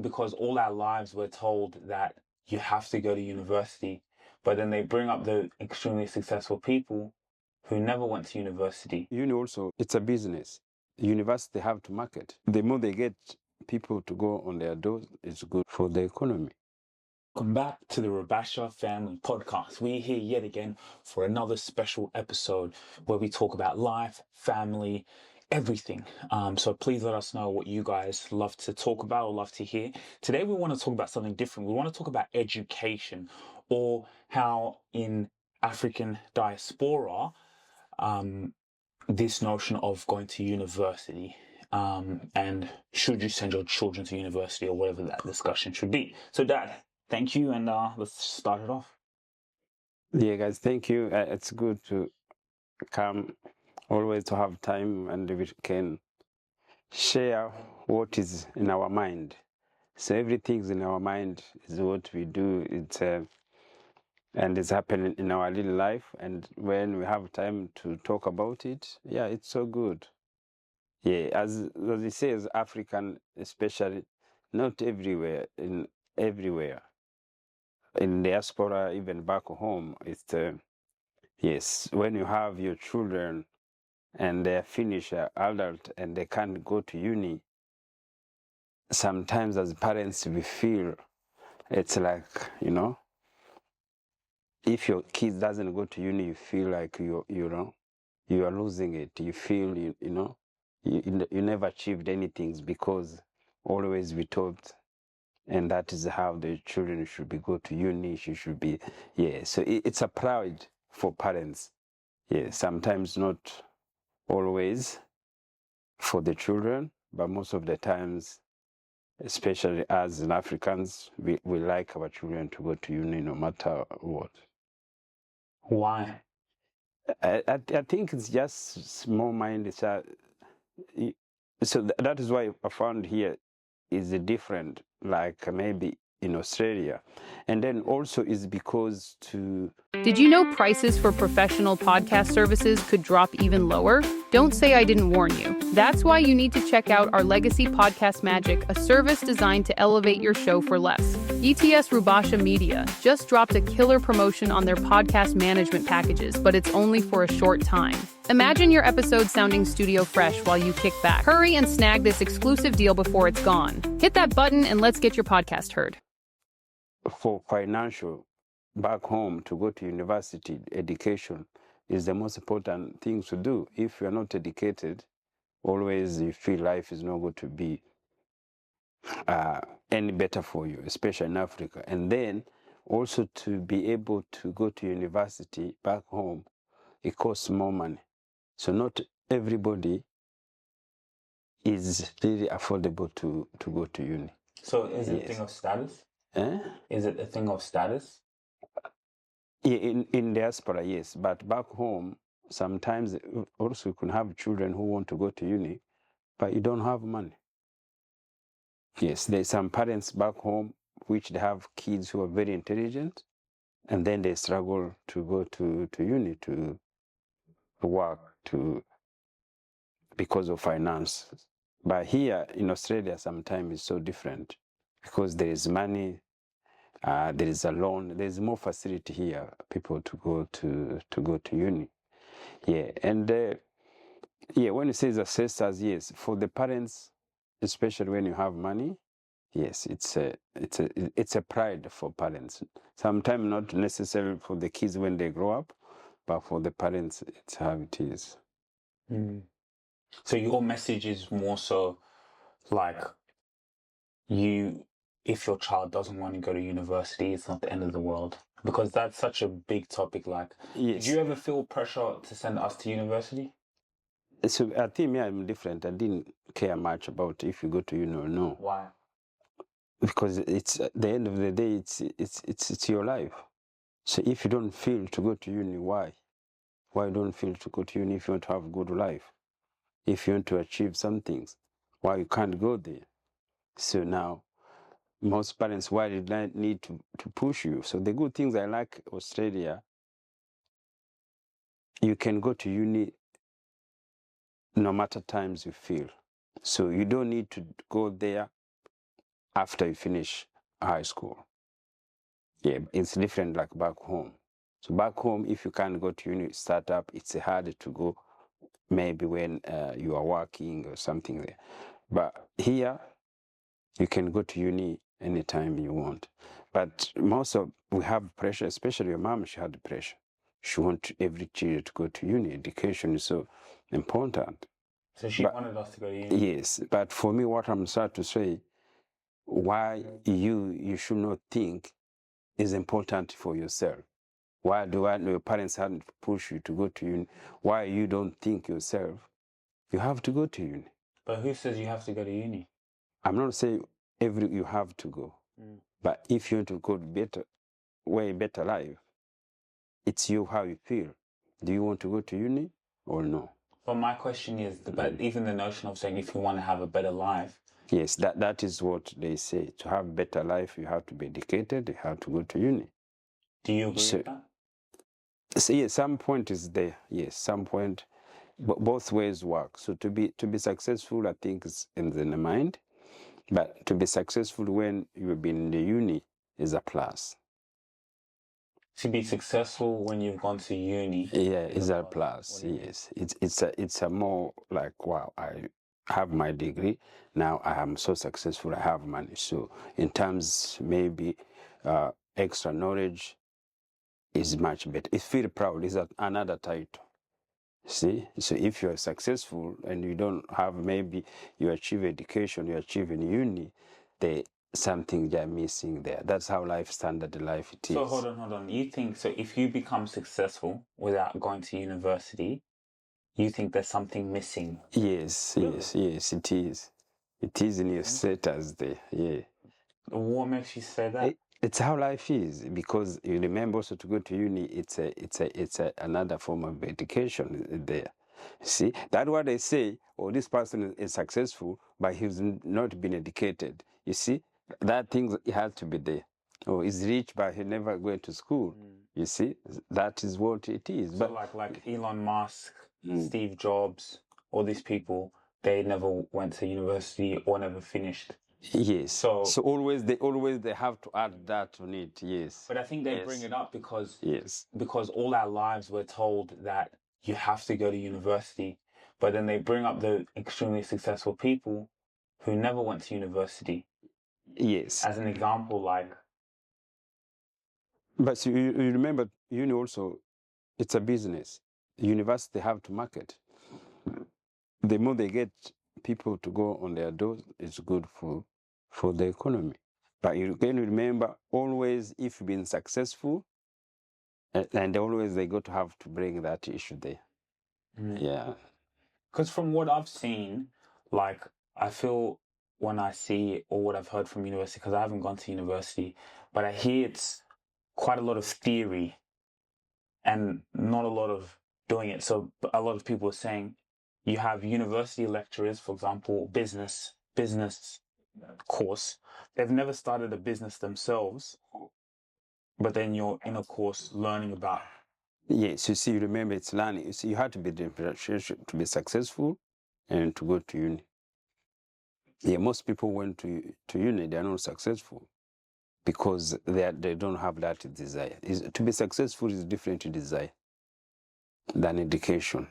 because all our lives we're told that you have to go to university, but then they bring up the extremely successful people who never went to university. Uni also, it's a business. University have to market. The more they get people to go on their doors, it's good for the economy. Welcome back to the Rubasha Family Podcast. We're here yet again for another special episode where we talk about life, family, everything. So please let us know what you guys love to talk about or love to hear. Today we want to talk about something different. We want to talk about education, or how in African diaspora, this notion of going to university, and should you send your children to university, or whatever that discussion should be. So Dad, thank you, and let's start it off. Yeah, guys, thank you. It's good to come, always to have time, and we can share what is in our mind. So everything's in our mind is what we do. And it's happening in our little life. And when we have time to talk about it, yeah, it's so good. Yeah, as it says, African especially, not everywhere, everywhere. In diaspora, even back home, it's yes, when you have your children and they're finished adult and they can't go to uni, sometimes as parents we feel it's like, if your kid doesn't go to uni, you feel like you are losing it. You feel you never achieved anything, because always we taught, and that is how the children should be go to uni. Should be, yeah. So it's a pride for parents. Yeah, sometimes not always for the children, but most of the times, especially as in Africans, we like our children to go to uni no matter what. Why? I think it's just small minded. So that is why I found here is different, like maybe in Australia. And then also is because Did you know prices for professional podcast services could drop even lower? Don't say I didn't warn you. That's why you need to check out our Legacy Podcast Magic, a service designed to elevate your show for less. ETS Rubasha Media just dropped a killer promotion on their podcast management packages, but it's only for a short time. Imagine your episode sounding studio fresh while you kick back. Hurry and snag this exclusive deal before it's gone. Hit that button and let's get your podcast heard. For financial, back home, to go to university, education is the most important thing to do. If you're not educated, always you feel life is not going to be any better for you, especially in Africa. And then also to be able to go to university back home, it costs more money. So not everybody is really affordable to go to uni. So is it a thing of status? Is it a thing of status? Yeah, in diaspora, yes. But back home, sometimes also you can have children who want to go to uni, but you don't have money. Yes, there's some parents back home which they have kids who are very intelligent, and then they struggle to go to uni to work because of finance. But here in Australia, sometimes it's so different, because there is money, there is a loan, there is more facility here, people to go to uni. Yeah, and when you say ancestors, yes, for the parents, especially when you have money, yes, it's a pride for parents. Sometimes not necessarily for the kids when they grow up, but for the parents, it's how it is. So your message is more so like, if your child doesn't want to go to university, it's not the end of the world, because that's such a big topic. Like, yes. Did you ever feel pressure to send us to university? So I think I'm different. I didn't care much about if you go to uni or no. Why? Because it's at the end of the day, it's your life. So if you don't feel to go to uni, why? Why don't feel to go to uni if you want to have a good life? If you want to achieve some things, why you can't go there? So now, most parents, why did I need to push you? So the good things I like Australia, you can go to uni no matter times you feel. So you don't need to go there after you finish high school. Yeah, it's different like back home. So back home, if you can't go to uni startup, it's hard to go maybe when you are working or something there. But here, you can go to uni anytime you want. But we have pressure, especially your mom, she had pressure. She wants every child to go to uni. Education is so important. So she wanted us to go to uni. Yes, but for me, what I'm trying to say, why you should not think is important for yourself. Why do your parents haven't pushed you to go to uni? Why you don't think yourself you have to go to uni? But who says you have to go to uni? I'm not saying you have to go, but if you want to go to way better life, it's you how you feel. Do you want to go to uni or no? But my question is, but even the notion of saying if you want to have a better life. Yes, that is what they say. To have better life, you have to be educated. You have to go to uni. Do you agree with that? So yes, some point is there. Yes, some point. Both ways work. So to be successful, I think is in the mind. But to be successful when you've been in the uni is a plus. To be successful when you've gone to uni. Yeah, is a plus. Yes, it's a more like, wow, I have my degree now. I am so successful. I have money. So in terms maybe extra knowledge is much better. It's feel proud is another title. See, so if you are successful and you don't have, maybe you achieve education, you achieve in uni, something you're missing there. That's how standard life it is. So hold on. You think, so if you become successful without going to university, you think there's something missing? Yes, it is. It is in your status there, yeah. What makes you say that? It's how life is, because you remember also to go to uni, it's another form of education there. See, that's what they say, this person is successful, but he's not been educated. You see, that thing has to be there. He's rich, but he never went to school. You see, that is what it is. So like Elon Musk, Steve Jobs, all these people, they never went to university or never finished. Yes. So always they have to add that on it. Yes. But I think they bring it up because because all our lives we're told that you have to go to university, but then they bring up the extremely successful people who never went to university. Yes. As an example, like. But so you remember, uni also, it's a business. University have to market. The more they get people to go on their doors, it's good for the economy. But you can remember, always if you've been successful, and always they got to have to bring that issue there. Yeah. Because from what I've seen, like, I feel when I see or what I've heard from university, because I haven't gone to university, but I hear it's quite a lot of theory and not a lot of doing it. So a lot of people are saying you have university lecturers, for example, business course. They've never started a business themselves, but then you're in a course learning about. Yes, you see, remember it's learning. You see, you have to be differentiated to be successful and to go to uni. Yeah, most people went to uni, they are not successful because they don't have that desire. To be successful is different to desire than education.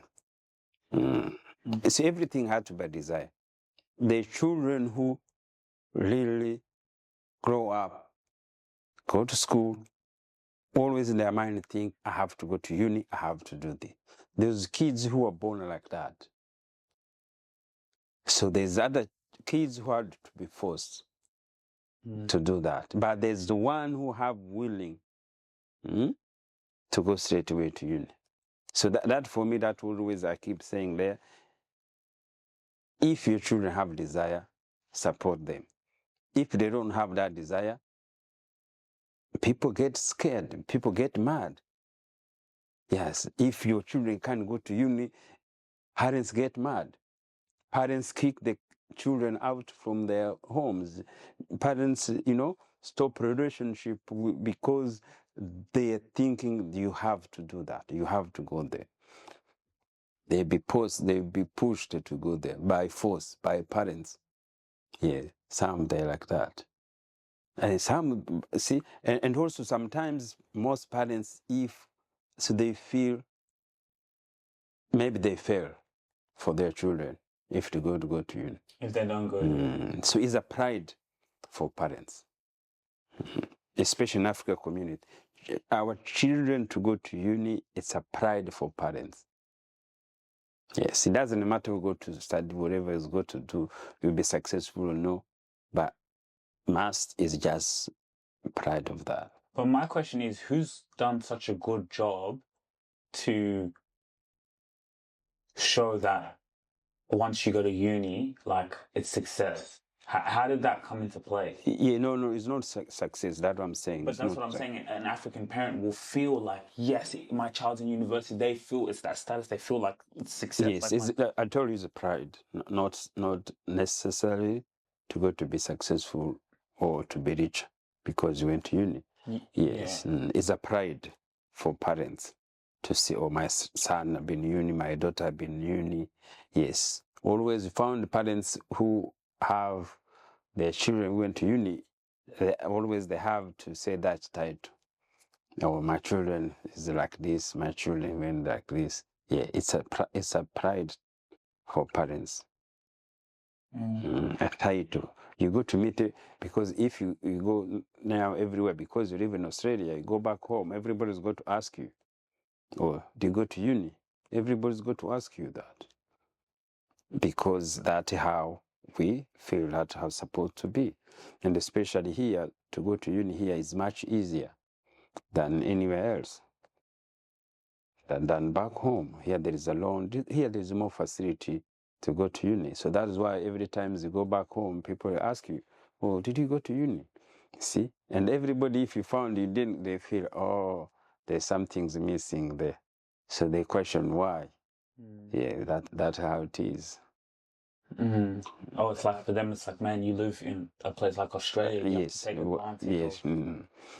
See, everything had to be desire. The children who really grow up, go to school, always in their mind think, I have to go to uni, I have to do this. There's kids who are born like that. So there's other kids who had to be forced to do that. But there's the one who have willing to go straight away to uni. So that for me, that always I keep saying there, if your children have desire, support them. If they don't have that desire, people get scared, people get mad. Yes, if your children can't go to uni, parents get mad. Parents kick the children out from their homes. Parents, stop relationship because they're thinking you have to do that. You have to go there. They'll be pushed to go there by force, by parents. Yeah, some they like that. And some see, and also sometimes most parents, if so they feel maybe they fail for their children if they go to uni. If they don't go. So it's a pride for parents, especially in African community. Our children to go to uni, it's a pride for parents. Yes, it doesn't matter who go to study, whatever is go to do, you'll be successful or no, but must is just pride of that. But my question is, who's done such a good job to show that once you go to uni, like, it's success? How did that come into play? Yeah, no, it's not success. That's what I'm saying. But that's what I'm saying. An African parent will feel like, yes, my child's in university. They feel it's that status. They feel like it's success. Yes, I told you it's a pride, not necessarily to go to be successful or to be rich because you went to uni. Yes, it's a pride for parents to see, oh, my son have been uni, my daughter have been uni. Yes, always found parents who have their children went to uni, they have to say that title. Oh, my children is like this, my children went like this. Yeah, it's a pride for parents. A title. You go to meet it, because if you go now everywhere, because you live in Australia, you go back home, everybody's going to ask you, oh, do you go to uni? Everybody's going to ask you that. Because that's how we feel that's how it's supposed to be. And especially here, to go to uni here is much easier than anywhere else. Than back home. Here there is a loan. Here there is more facility to go to uni. So that is why every time you go back home, people ask you, oh, did you go to uni? See? And everybody, if you found you didn't, they feel, oh, there's something's missing there. So they question why. Yeah, that's how it is. Oh, it's like for them, it's like, man, you live in a place like Australia. You Yes, have to take advantage yes.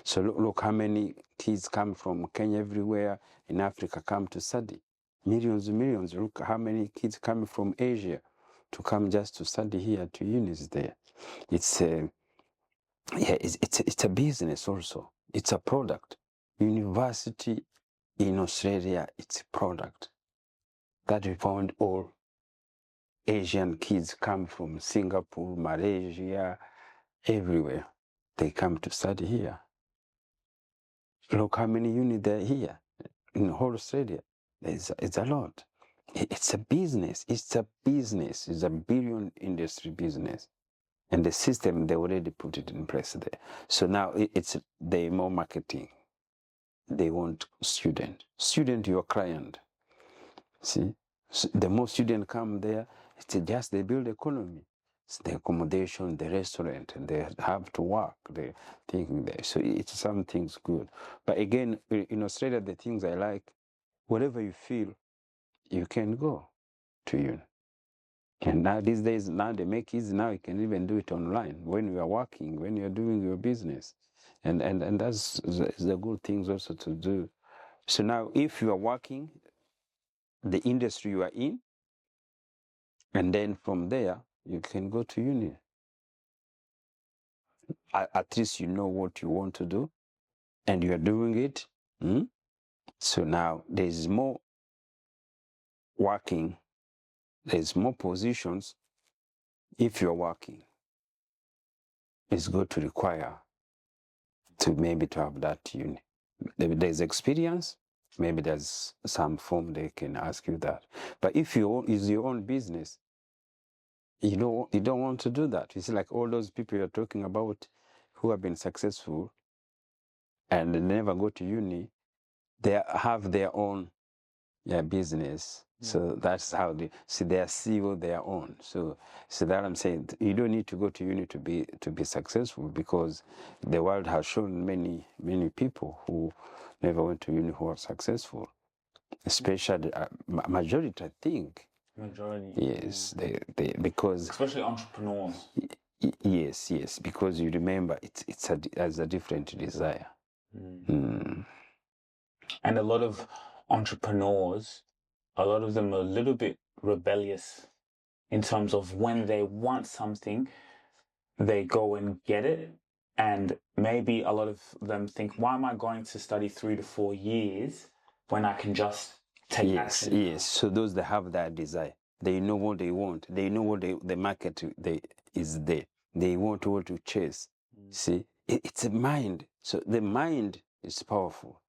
So look how many kids come from Kenya, everywhere in Africa come to study. Millions and millions. Look how many kids come from Asia to come just to study here to unis there. It's it's a business also. It's a product. University in Australia, it's a product that we found all Asian kids come from Singapore, Malaysia, everywhere. They come to study here. Look how many units there are here in whole Australia. It's a lot. It's a business. It's a business. It's a billion industry business. And the system, they already put it in place there. So now they more marketing. They want student. Student, your client. See? So the more students come there, it's just they build economy. It's the accommodation, the restaurant, and they have to work. They're thinking there. So it's some things good. But again, in Australia, the things I like, whatever you feel, you can go to uni. And now these days, now they make easy. Now you can even do it online when you are working, when you are doing your business. And that's the good things also to do. So now if you are working, the industry you are in, and then from there, you can go to uni. At least you know what you want to do, and you are doing it. So now there's more working, there's more positions. If you're working, it's good to require to maybe to have that uni. There's experience, maybe there's some form they can ask you that. But if is your own business, you don't want to do that. You see, like all those people you're talking about who have been successful and they never go to uni, they have their own business. So that's how they see their CEO their own. So that I'm saying, you don't need to go to uni to be successful, because the world has shown many people who never went to uni who are successful, especially majority, I think. Majority. Yes, they because especially entrepreneurs. Yes, because you remember it's a different desire. And a lot of entrepreneurs, a lot of them are a little bit rebellious in terms of when they want something, they go and get it, And maybe a lot of them think, why am I going to study 3 to 4 years when I can just take action? Yes. So those that have that desire, they know what they want. They know what the market is there. They want what to chase. See, it's a mind. So the mind is powerful.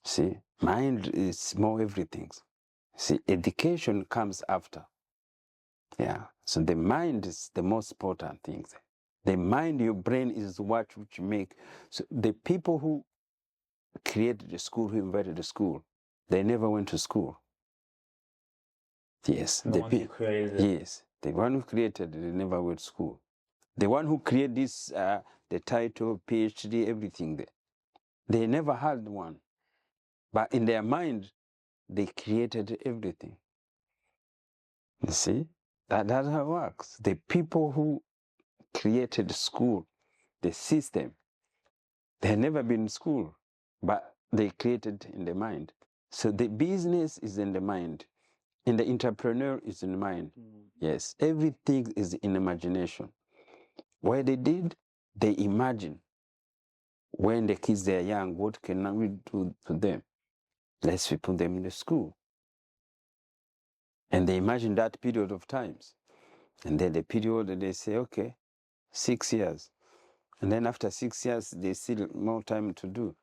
See, mind is more everything. See, education comes after. Yeah. So the mind is the most important thing. The mind, your brain is what which make. So the people who created the school, who invented the school, they never went to school. Yes. The ones who created it. Yes. The one who created it, they never went to school. The one who created this, the title, PhD, everything there, they never had one. But in their mind, they created everything. You see? That's how it works. The people who created school, the system, they had never been in school, but they created in the mind. So the business is in the mind, and the entrepreneur is in the mind. Yes, everything is in imagination. What they did, they imagine when the kids are young, what can we do to them? Let's put them in the school. And they imagine that period of times. And then the period, they say, okay, 6 years. And then after 6 years, they still more time to do.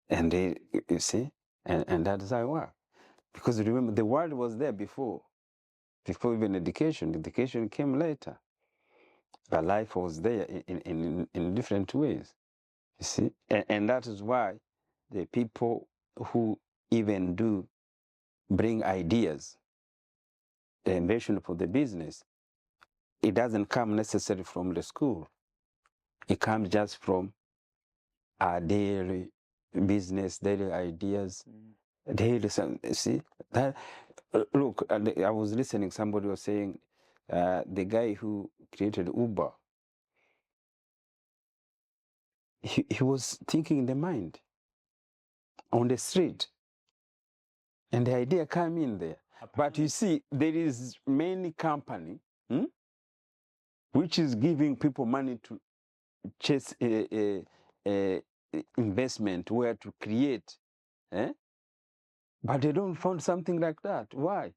And they, you see, and that is how it works. Because remember, the world was there before even education. Education came later. But life was there in different ways. You see? And that is why the people who even do bring ideas, the invention for the business, it doesn't come necessarily from the school. It comes just from our daily business, daily ideas, daily. See that? Look, I was listening. Somebody was saying the guy who created Uber. He was thinking in the mind, on the street, and the idea came in there. But you see, there is many company which is giving people money to chase a investment where to create, but they don't find something like that. Why?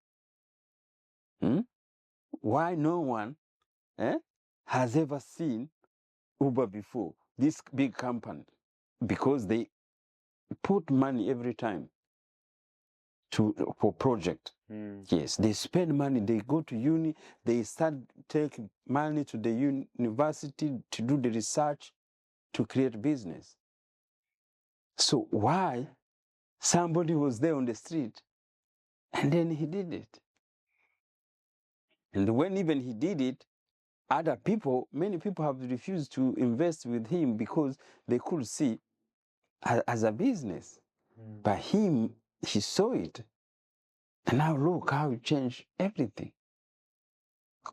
Why no one has ever seen Uber before, this big company? Because they put money every time for project. Yes, they spend money, they go to uni, they start taking money to the university to do the research, to create business. So why somebody was there on the street and then he did it? And when even he did it, many people have refused to invest with him because they could see as a business. But him, he saw it. And now look how it changed everything.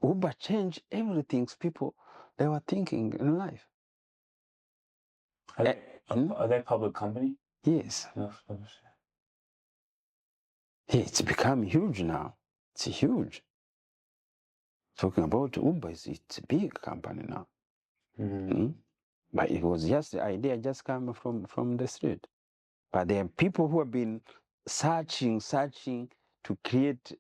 Uber changed everything people they were thinking in life. Are they a public company? Yes. It's become huge now. It's huge. Talking about Uber, it's a big company now. But it was just the idea just coming from the street. But there are people who have been searching to create,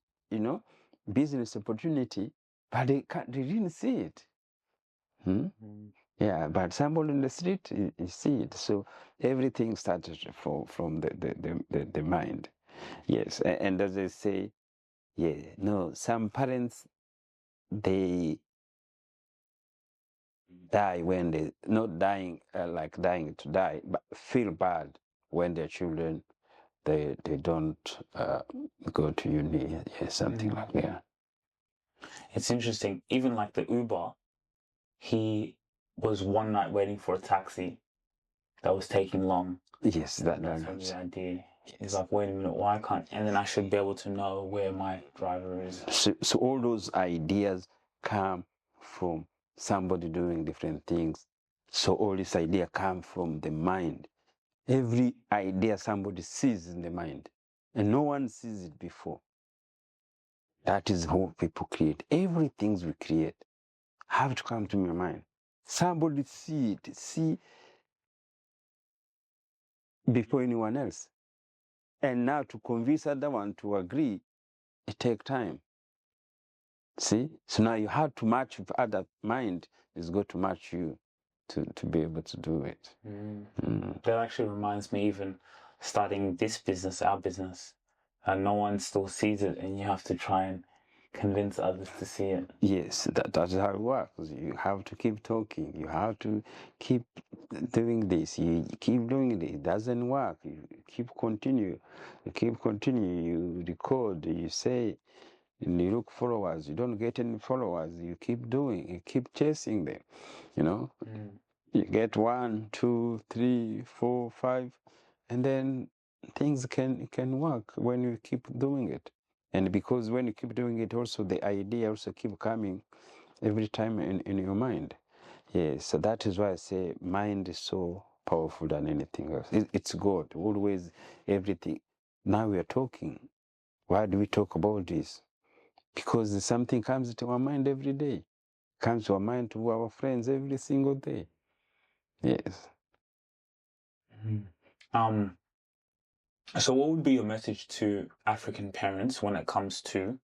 business opportunity, but they didn't see it. Yeah, but somebody in the street, you see it. So everything started from the mind. Yes, and as they say, some parents, they die when they, not dying like dying to die, but feel bad when their children, they don't go to uni, something like that. It's interesting. Even like the Uber, he was one night waiting for a taxi that was taking long. Yes, that's the idea. He's like, wait a minute, why can't? And then I should be able to know where my driver is. So all those ideas come from somebody doing different things. So all this idea come from the mind. Every idea somebody sees in the mind, and no one sees it before. That is how people create. Everything we create have to come to my mind. Somebody see before anyone else. And now to convince other one to agree, it takes time. See? So now you have to match with other mind is going to match you to be able to do it. That actually reminds me, even starting this business, our business, and no one still sees it, and you have to try and convince others to see it. Yes, that's how it works. You have to keep talking. You have to keep doing this. You keep doing it. It doesn't work. You keep continue. You keep continue. You record. You say, and you look followers. You don't get any followers. You keep doing. You keep chasing them. You know, you get 1, 2, 3, 4, 5, and then things can work when you keep doing it. And because when you keep doing it, also the idea also keep coming every time in your mind. Yes, so that is why I say mind is so powerful than anything else. It's God, always, everything. Now we are talking. Why do we talk about this? Because something comes to our mind every day. Comes to our mind to our friends every single day. Yes. So what would be your message to African parents when it comes to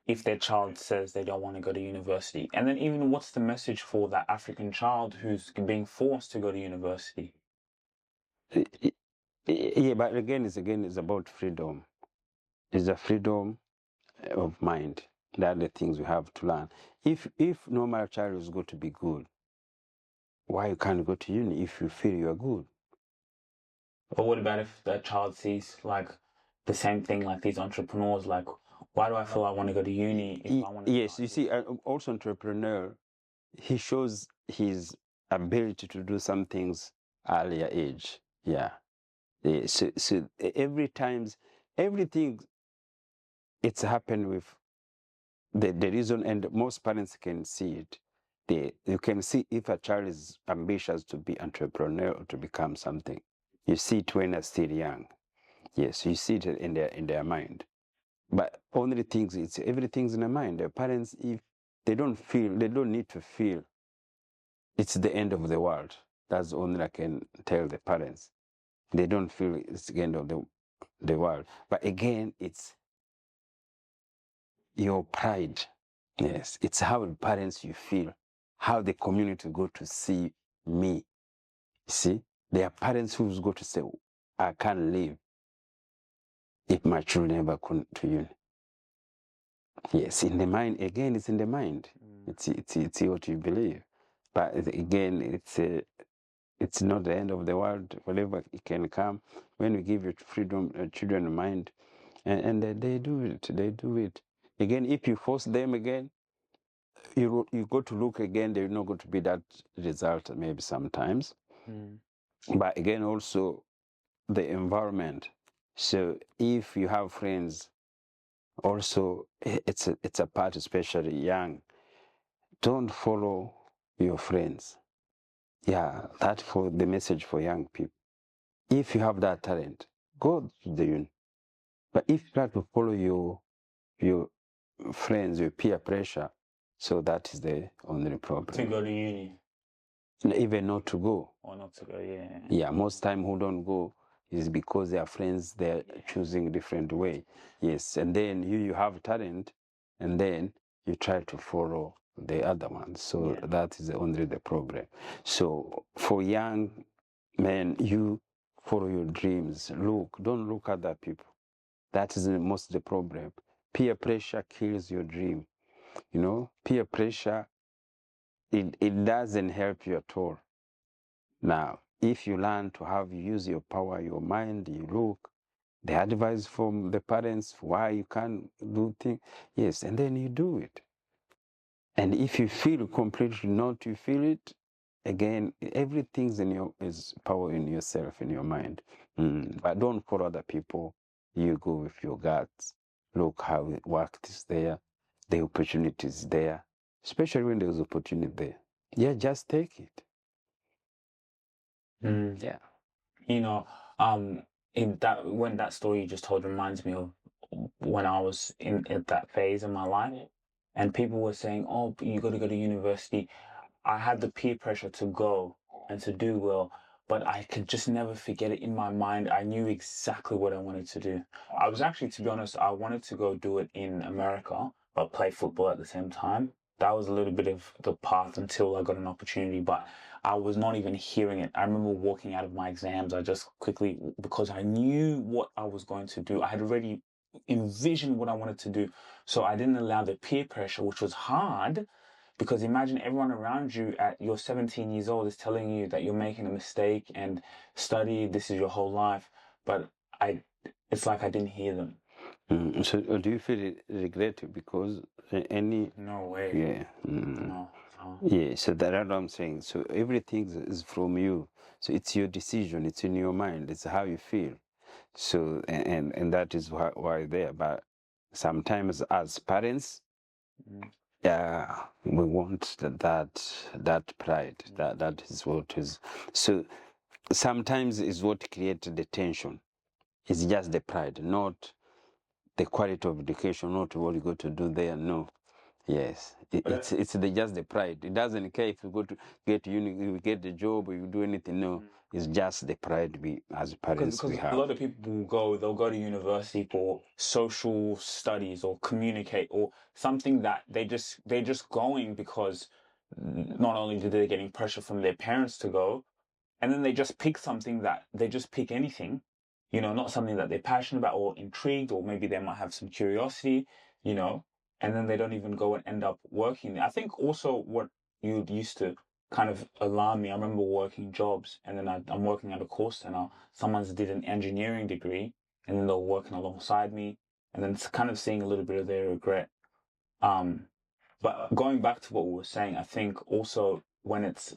if their child says they don't want to go to university? And then even what's the message for that African child who's being forced to go to university? Yeah, but again, it's about freedom. It's a freedom of mind. That are the things we have to learn. If normal child is going to be good, why you can't go to uni if you feel you are good? But what about if that child sees like the same thing like these entrepreneurs? Like, why do I feel I want to go to uni if I want to? Yes, you see, also entrepreneur, he shows his ability to do some things earlier age. Yeah. So everything it's happened with the reason, and most parents can see it. You can see if a child is ambitious to be entrepreneur or to become something. You see it when they're still young. Yes, you see it in their mind. But only things, it's everything's in the mind. The parents, if they don't need to feel it's the end of the world. That's the only I can tell the parents. They don't feel it's the end of the world. But again, it's your pride. Yes, it's how the parents you feel, how the community go to see me. See, there are parents who's go to say, I can't live if my children never come to uni. Yes, in the mind, again, it's in the mind. It's what you believe. But again, it's not the end of the world. Whatever it can come, when you give your freedom, children mind, and they do it. They do it. Again, if you force them again, you go to look again, they're not going to be that result maybe sometimes. But again, also the environment. So if you have friends, also it's a part, especially young. Don't follow your friends. Yeah, that for the message for young people. If you have that talent, go to the uni. But if you try to follow your friends, your peer pressure, so that is the only problem. To go to uni. Even not to go. Or not to go, yeah. Yeah, most time who don't go is because their friends, they're choosing different way. Yes, and then you have talent, and then you try to follow the other ones. So that is only the problem. So for young men, you follow your dreams. Don't look at other people. That is most the problem. Peer pressure kills your dream. You know, peer pressure, it doesn't help you at all. Now, if you learn to use your power, your mind, you look, the advice from the parents, why you can't do things, yes, and then you do it. And if you feel completely not, you feel it, again, everything's is power in yourself, in your mind. But don't follow other people. You go with your guts. Look how it worked is there. The opportunity is there. Especially when there's opportunity there. Yeah, just take it. Yeah. You know, when that story you just told reminds me of when I was in at that phase in my life, and people were saying, "Oh, you got to go to university." I had the peer pressure to go and to do well, but I could just never forget it in my mind. I knew exactly what I wanted to do. I was actually, to be honest, I wanted to go do it in America, but play football at the same time. That was a little bit of the path until I got an opportunity, but I was not even hearing it. I remember walking out of my exams. I just quickly, because I knew what I was going to do. I had already envisioned what I wanted to do. So I didn't allow the peer pressure, which was hard because imagine everyone around you at your 17 years old is telling you that you're making a mistake and study, this is your whole life. But it's like I didn't hear them. So do you feel regret because any? No way. Yeah. No. Yeah, so that's what I'm saying. So everything is from you. So it's your decision. It's in your mind. It's how you feel. So and that is why there. But sometimes as parents, yeah, we want that pride. That is what is. So sometimes is what creates the tension. It's just the pride, not the quality of education, not what you go to do there. No. Yes, it's just the pride. It doesn't care if you go to get uni, you get the job, or you do anything. No, it's just the pride we as parents because we have. a lot of people they'll go to university for social studies or communicate or something that they're just going because not only do they getting pressure from their parents to go, and then they just pick something that they just pick anything, not something that they're passionate about or intrigued, or maybe they might have some curiosity, and then they don't even go and end up working there. I think also what you used to kind of alarm me. I remember working jobs, and then I'm working at a call center. Someone's did an engineering degree, and then they're working alongside me, and then it's kind of seeing a little bit of their regret. But going back to what we were saying, I think also when it's,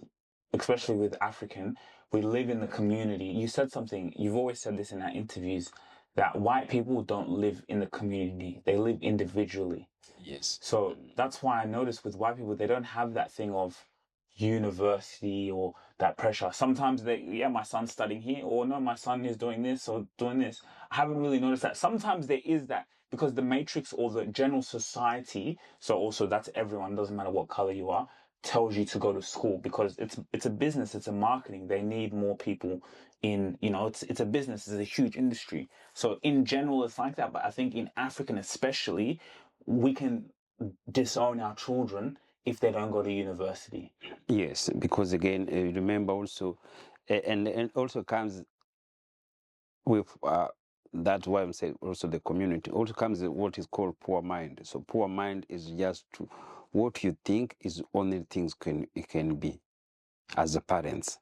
especially with African, we live in the community. You said something, you've always said this in our interviews, that white people don't live in the community, they live individually. Yes. So that's why I notice with white people, they don't have that thing of university or that pressure. Sometimes my son's studying here, or no, my son is doing this or doing this. I haven't really noticed that. Sometimes there is that because the matrix or the general society, so also that's everyone, doesn't matter what color you are, tells you to go to school because it's a business, it's a marketing. They need more people in, it's a business, it's a huge industry. So in general, it's like that. But I think in African especially, we can disown our children if they don't go to university. Yes, because again, remember also, and also comes with that's why I'm saying also the community also comes with what is called poor mind. So poor mind is just to what you think is only things it can be as a parents.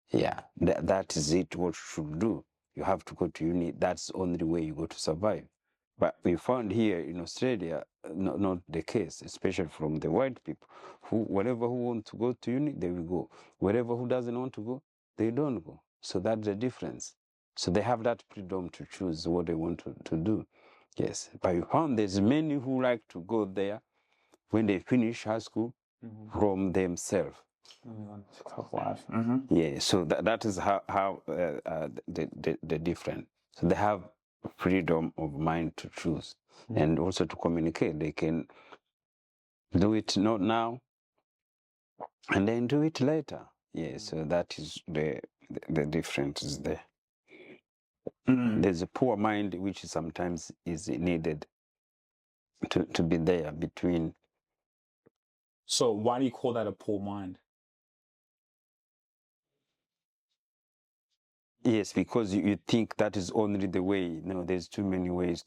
Yeah, that is it. What you should do. You have to go to uni. That's the only way you go to survive. But we found here in Australia, not the case, especially from the white people. Whatever who want to go to uni, they will go. Whatever who doesn't want to go, they don't go. So that's the difference. So they have that freedom to choose what they want to do. Yes, but we found there's many who like to go there when they finish high school from themselves. Yeah, so that is how the different. So they have freedom of mind to choose and also to communicate. They can do it not now and then do it later. Yeah, so that is the difference is there. There's a poor mind which sometimes is needed to be there between. So why do you call that a poor mind? Yes, because you think that is only the way. No, there's too many ways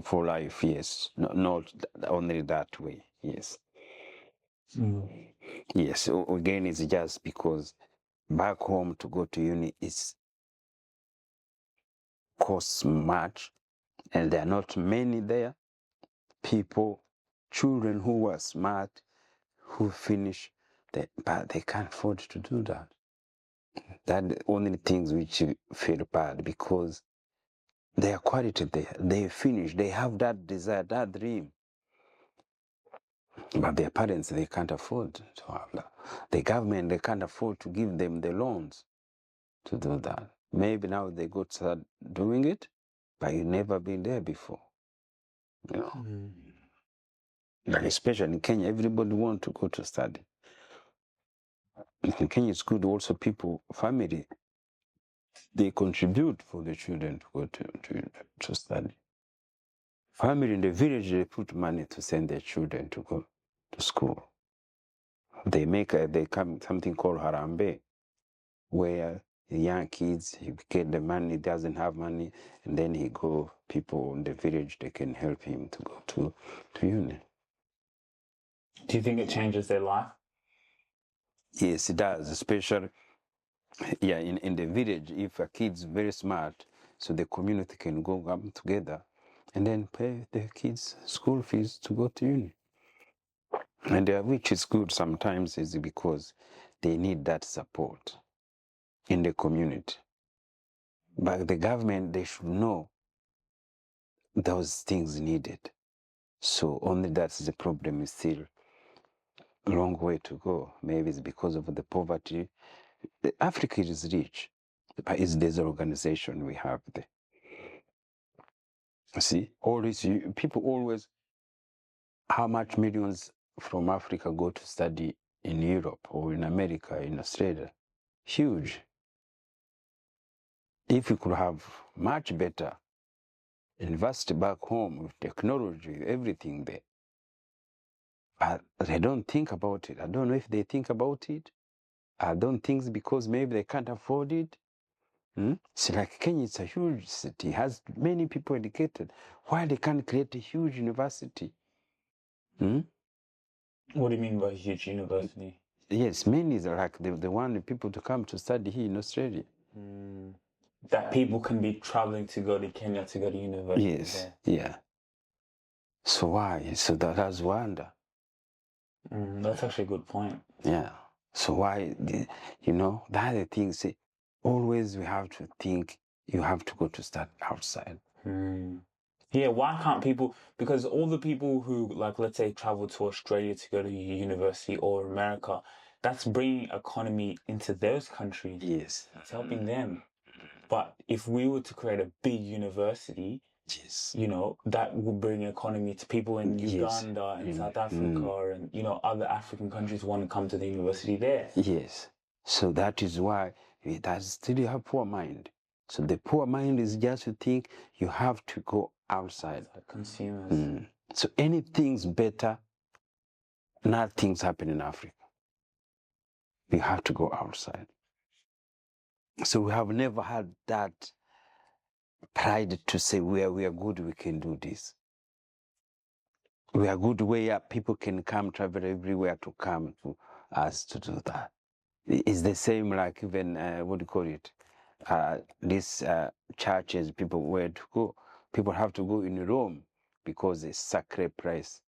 for life. Yes, not only that way. Yes. Yes. So again, it's just because back home to go to uni costs much, and there are not many there. Children who are smart, who finish, but they can't afford to do that. That the only things which you feel bad because their quality there, they finish, they have that desire, that dream. But their parents, they can't afford to have that. The government, they can't afford to give them the loans to do that. Maybe now they go to start doing it, but you've never been there before. Like especially in Kenya, everybody want to go to study. In Kenya, it's good also family, they contribute for the children to go to study. Family in the village, they put money to send their children to go to school. They come something called harambe, where the young kids, he get the money, doesn't have money, and then people in the village, they can help him to go to uni. Do you think it changes their life? Yes, it does, especially in the village. If a kid's very smart, so the community can go up together and then pay the kids school fees to go to uni. And which is good sometimes is because they need that support in the community. But the government, they should know those things needed. So only that's the problem is still a long way to go. Maybe it's because of the poverty. Africa is rich, but it's disorganization we have there. See, all these people always, how much millions from Africa go to study in Europe or in America, in Australia? Huge. If we could have much better university back home with technology, everything there. But they don't think about it. I don't know if they think about it. I don't think it's because maybe they can't afford it. It's like Kenya, it's a huge city, has many people educated. Why they can't create a huge university? What do you mean by huge university? Yes, many are like the one people to come to study here in Australia. That people can be traveling to go to Kenya to go to university. Yes, yeah. So why? So that's wonder. That's actually a good point. Yeah. So why, the other thing, say, always we have to think you have to go to study outside. Yeah, why can't people, because all the people who, like, let's say, travel to Australia to go to university or America, that's bringing economy into those countries. Yes. It's helping them. But if we were to create a big university, yes, that would bring economy to people in Uganda and South Africa and, other African countries want to come to the university there. Yes. So that is why that's still a poor mind. So the poor mind is just to think you have to go outside. Like consumers. So anything's better, nothing's happen in Africa. You have to go outside. So we have never had that pride to say we are good, we can do this. We are good where people can come, travel everywhere to come to us to do that. It's the same like even, what do you call it? These churches, people where to go. People have to go in Rome because it's sacred place.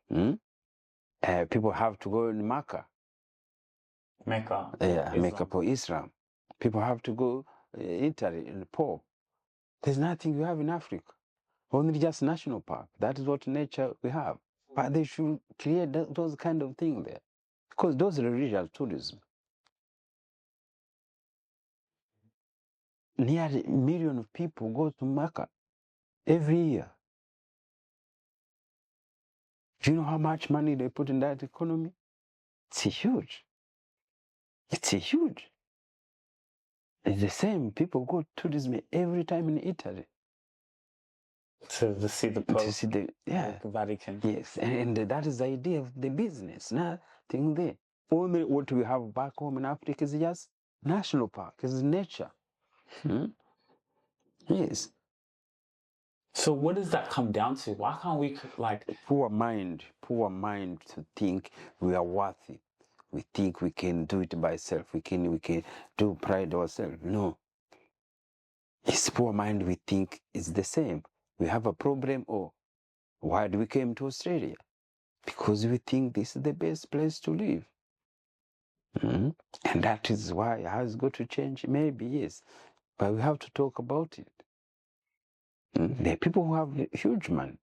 People have to go in Mecca. Mecca. Yeah, Mecca for Islam. People have to go Italy in the Pope. There's nothing we have in Africa. Only just national park. That is what nature we have. But they should create those kind of things there. Because those are religious tourism. Nearly 1 million of people go to Mecca every year. Do you know how much money they put in that economy? It's huge. It's huge. It's the same. People go to tourism every time in Italy. To see the Pope. To see the Vatican. Yes, and that is the idea of the business. Nothing there. Only what we have back home in Africa is just national park. It's nature. Yes. So what does that come down to? Why can't we poor mind to think we are worth it. We think we can do it by ourselves. We can do pride ourselves. No. It's poor mind we think it's the same. We have a problem. Why do we came to Australia? Because we think this is the best place to live. And that is why it has got to change. Maybe, yes. But we have to talk about it. There are people who have huge money.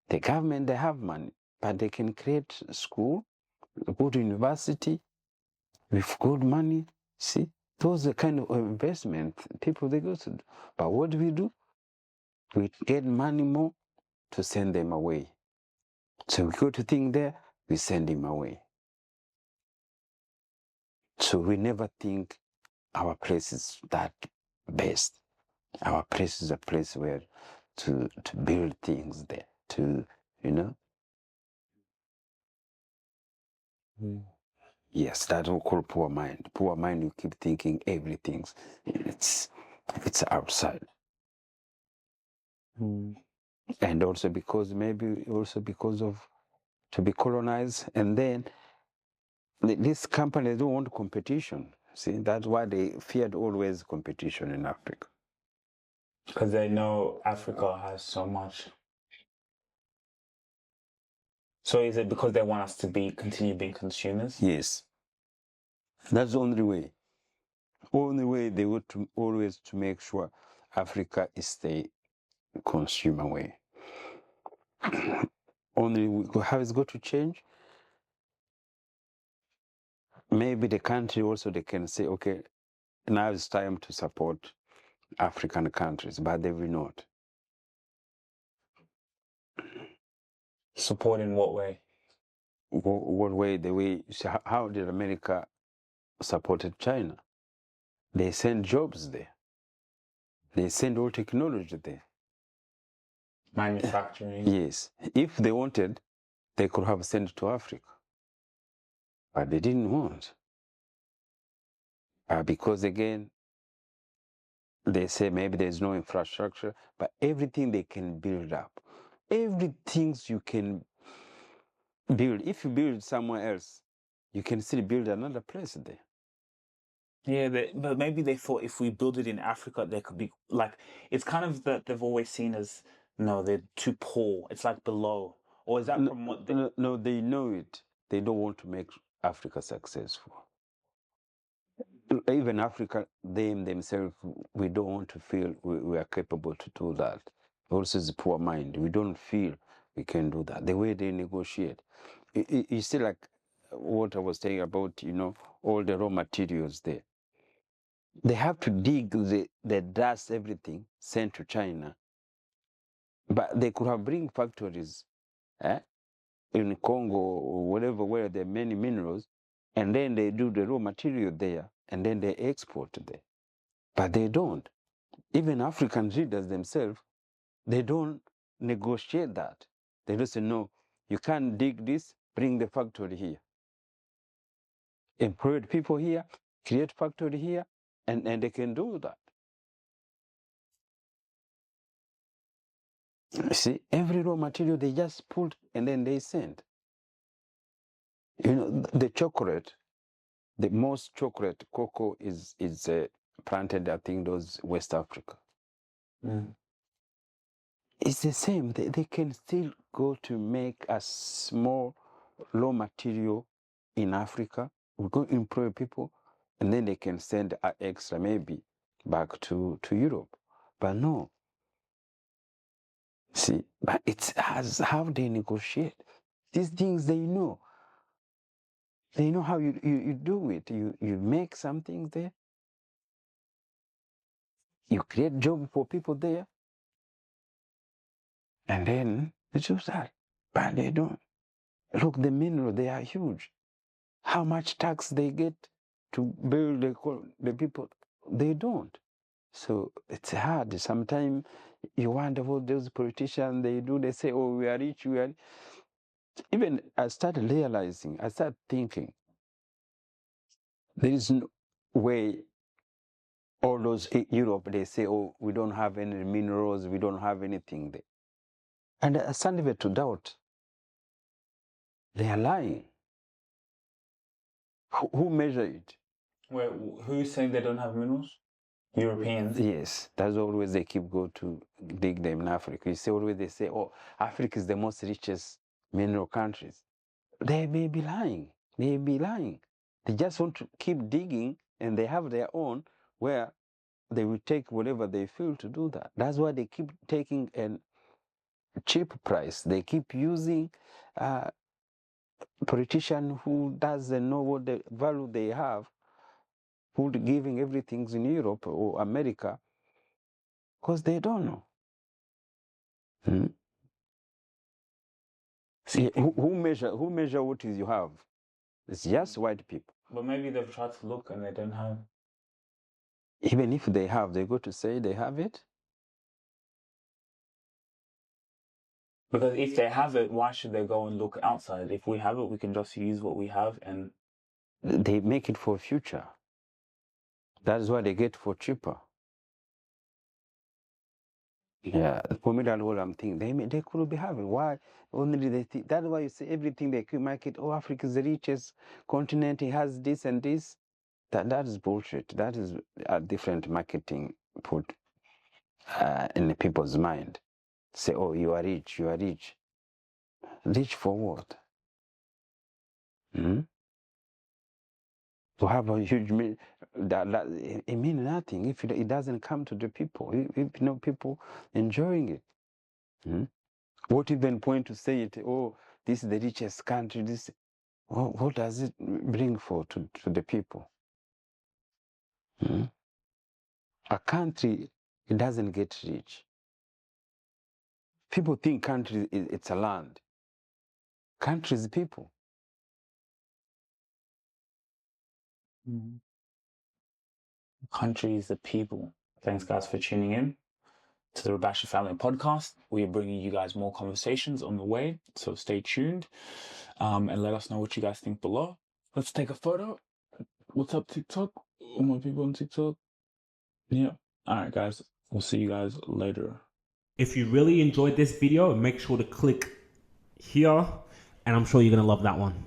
The government, they have money, but they can create school, go to university with good money. See, those are the kind of investment people they go to do. But what do? We get money more to send them away. So we go to think there, we send him away. So we never think our place is that best. Our place is a place where to build things there, to, you know. Yes, that's what we call poor mind. Poor mind, you keep thinking everything's, it's outside. And also because of to be colonized, and then these companies don't want competition. See, that's why they feared always competition in Africa. Because they know Africa has so much. So is it because they want us to continue being consumers? Yes. That's the only way. Only way they would to always to make sure Africa is the consumer way. Only how it's going to change. Maybe the country also they can say, okay, now it's time to support African countries, but they will not. Support in what way? What way? The way? How did America supported China? They send jobs there. They send all technology there. Manufacturing. Yes. If they wanted, they could have sent to Africa. But they didn't want. Because again, they say maybe there's no infrastructure, but everything they can build up. Everything you can build. If you build somewhere else, you can still build another place there. Yeah, but maybe they thought if we build it in Africa, there could be like, it's kind of that they've always seen as, no, they're too poor. It's like below. Or is that from what they... No, they know it. They don't want to make Africa successful. Even Africa, themselves, we don't want to feel we are capable to do that. Also, it's a poor mind. We don't feel we can do that. The way they negotiate. You see, like what I was saying about, all the raw materials there. They have to dig the dust, everything, sent to China. But they could have bring factories in Congo or whatever, where there are many minerals, and then they do the raw material there, and then they export there. But they don't. Even African leaders themselves, they don't negotiate that. They just say, no, you can't dig this, bring the factory here. Employ people here, create factory here, and they can do that. See, every raw material they just put and then they send. The chocolate, the most chocolate, cocoa is planted, I think, those West Africa. It's the same. They can still go to make a small raw material in Africa. We go employ people, and then they can send extra maybe back to Europe. But no. See, but it's how they negotiate. These things they know. They know how you do it. You make something there. You create job for people there. And then they do that. But they don't. Look, the mineral, they are huge. How much tax they get to build the people? They don't. So it's hard. Sometimes you wonder what those politicians they do. They say, oh, we are rich, we are. Even I started realizing, I started thinking, there is no way all those Europe, they say, oh, we don't have any minerals, we don't have anything there. And I started to doubt. They are lying. Who measure it? Wait, who's saying they don't have minerals? Europeans? Yes, that's always they keep go to dig them in Africa. You see, always they say, oh, Africa is the most richest mineral countries. They may be lying. They may be lying. They just want to keep digging, and they have their own where they will take whatever they feel to do that. That's why they keep taking a cheap price. They keep using politician who doesn't know what the value they have, who giving everything in Europe or America, because they don't know. Who measure what is you have? It's just white people. But maybe they've tried to look and they don't have. Even if they have, they go to say they have it. Because if they have it, why should they go and look outside? If we have it, we can just use what we have and. They make it for future. That is why they get for cheaper. Yeah, for me, that's what I'm thinking. They could be having. Why? Only they think. That's why you see everything they could market. Oh, Africa is the richest continent. It has this and this. That is bullshit. That is a different marketing put in the people's mind. Say, oh, you are rich. You are rich. Rich for what? To have a huge it means nothing if it doesn't come to the people. If people enjoying it. What even point to say it? Oh, this is the richest country. This, what does it bring to the people? A country, it doesn't get rich. People think country it's a land. Country is people. Country is the people. Thanks, guys, for tuning in to the Rubasha Family Podcast. We are bringing you guys more conversations on the way, so stay tuned and let us know what you guys think below. Let's take a photo. What's up, TikTok? All my people on TikTok. Yeah. All right, guys. We'll see you guys later. If you really enjoyed this video, make sure to click here, and I'm sure you're going to love that one.